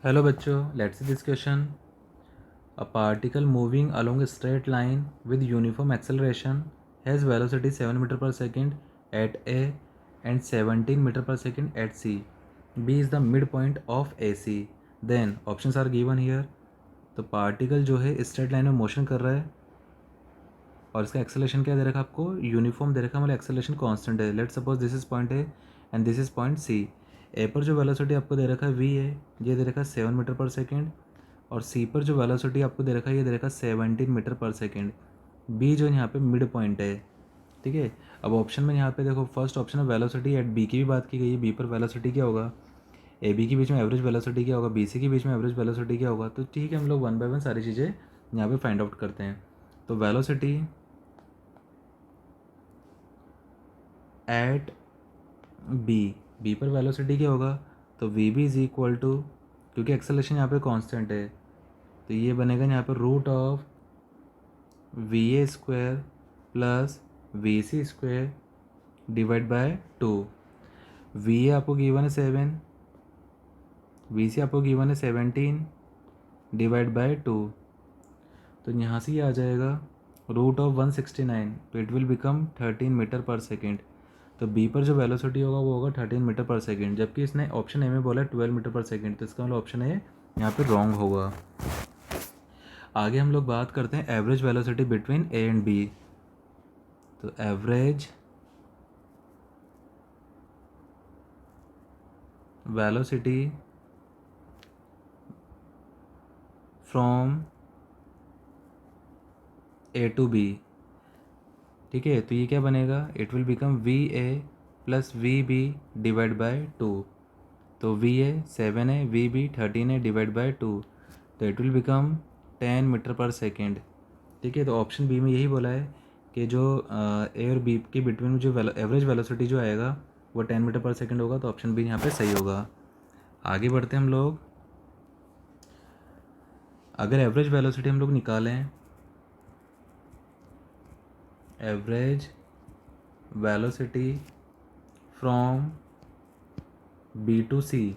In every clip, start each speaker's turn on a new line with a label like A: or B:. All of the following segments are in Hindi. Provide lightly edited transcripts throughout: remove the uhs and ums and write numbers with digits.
A: हेलो बच्चों, let's see this question. A particle moving along a straight line with uniform acceleration has velocity 7 meter per second at A and 17 meter per second at C. B is the midpoint of AC. Then options are given here. तो पार्टिकल जो है स्ट्रेट लाइन में मोशन कर रहा है और इसका एक्सेलरेशन क्या दे रखा है आपको? यूनिफॉर्म दे रखा है, मतलब एक्सेलरेशन कांस्टेंट है. Let's suppose this is point A and this is point C. A पर जो वेलोसिटी आपको दे रखा है वी है, ये दे रखा है 7 मीटर पर सेकेंड. और सी पर जो वेलोसिटी आपको दे रखा है ये दे रखा है 17 मीटर पर सेकेंड. बी जो यहाँ पे मिड पॉइंट है. ठीक है. अब ऑप्शन में यहाँ पे देखो, फर्स्ट ऑप्शन है वेलोसिटी एट बी की भी बात की गई है. बी पर वेलोसिटी क्या होगा? ए बी के बीच में एवरेज वेलोसिटी क्या होगा? बी सी के बीच में एवरेज वेलोसिटी क्या होगा? तो ठीक है, हम लोग वन बाय वन सारी चीज़ें यहाँ पे फाइंड आउट करते हैं. तो वेलोसिटी एट बी पर वेलोसिटी क्या होगा? तो V B is equal to, क्योंकि एक्सेलरेशन यहाँ पे कांस्टेंट है, तो ये बनेगा यहाँ पर root of V A square plus V C square divide by 2. V A आपको गिवन है 7, वी सी आपको गिवन है 17 डिवाइड बाय 2. तो यहाँ से ये आ जाएगा रूट ऑफ 169, तो इट विल बिकम 13 मीटर पर सेकेंड. तो बी पर जो वेलोसिटी होगा वो होगा 13 मीटर पर सेकेंड, जबकि इसने ऑप्शन ए में बोला 12 मीटर पर सेकेंड, तो इसका मतलब ऑप्शन ए यहाँ पे रॉन्ग होगा. आगे हम लोग बात करते हैं average velocity between A and B. तो average velocity from A to B. ठीक है, तो ये क्या बनेगा? It will become V A plus V B divide by 2. तो वी ए 7 है, वी बी 13 है, डिवाइड बाय 2, तो इट विल बिकम 10 मीटर पर सेकेंड. ठीक है, तो ऑप्शन बी में यही बोला है कि जो ए और बी के बिटवीन जो एवरेज वेलोसिटी जो आएगा वो 10 मीटर पर सेकेंड होगा. तो ऑप्शन बी यहाँ पे सही होगा. आगे बढ़ते हैं हम लोग. अगर एवरेज वेलोसिटी हम लोग निकालें, average velocity from B to C,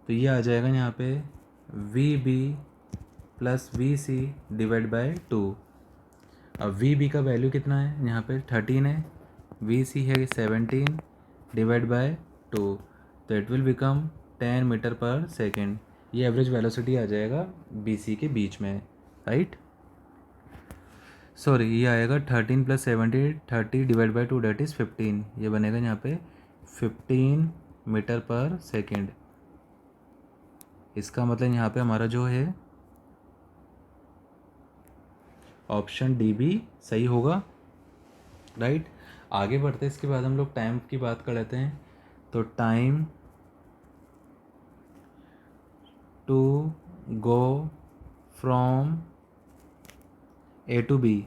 A: तो ये आ जाएगा यहाँ पे V B plus V C divide by 2. अब वी बी का वैल्यू कितना है? यहाँ पे 13 है, वी सी है 17 डिवाइड बाय 2, तो इट विल बिकम 10 मीटर पर सेकेंड. ये एवरेज वेलोसिटी आ जाएगा बी सी के बीच में, राइट. सॉरी, ये आएगा 13 plus 70, 30 divide by 2 that is 15. ये बनेगा यहाँ पे 15 मीटर पर सेकेंड. इसका मतलब यहाँ पे हमारा जो है ऑप्शन डी भी सही होगा, राइट. आगे बढ़ते हैं. इसके बाद हम लोग टाइम की बात कर लेते हैं. तो time to go from A to B,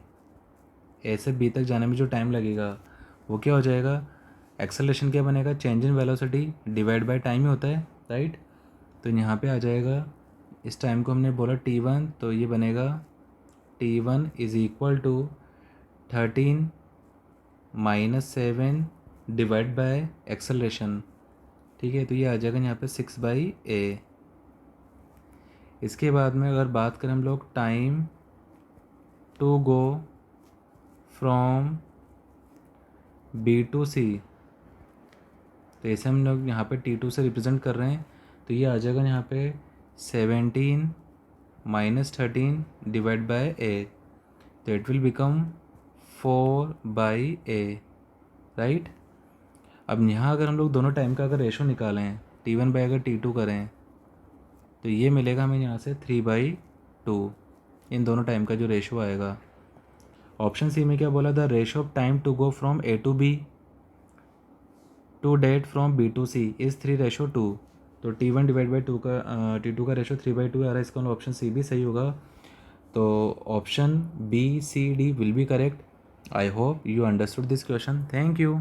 A: A से बी तक जाने में जो टाइम लगेगा वो क्या हो जाएगा? एक्सेलरेशन क्या बनेगा? Change in velocity divide by time ही होता है, राइट. तो यहाँ पे आ जाएगा, इस टाइम को हमने बोला t1, तो ये बनेगा t1 is equal to 13 minus 7 divide by acceleration. ठीक है, तो ये आ जाएगा यहाँ पे 6/a. इसके बाद में अगर बात करें हम लोग time to go from B to C, तो ऐसे हम लोग यहाँ पे T2 से रिप्रेजेंट कर रहे हैं, तो ये आ जाएगा यहाँ पे 17 माइनस 13 डिवाइड बाय a, तो it will become 4/a, right. अब यहाँ अगर हम लोग दोनों टाइम का अगर रेशो निकालें, T1 बाई अगर T2 करें, तो ये मिलेगा हमें यहाँ से 3/2. इन दोनों टाइम का जो रेशो आएगा. ऑप्शन सी में क्या बोला? The ratio of time to go from A to B to that from B to C is 3:2. तो T1 डिवाइड बाई 2 का T2 का रेशो 3/2 आ रहा है. इसका ऑप्शन सी भी सही होगा. तो option B C D will be correct. I hope you understood this question. Thank you.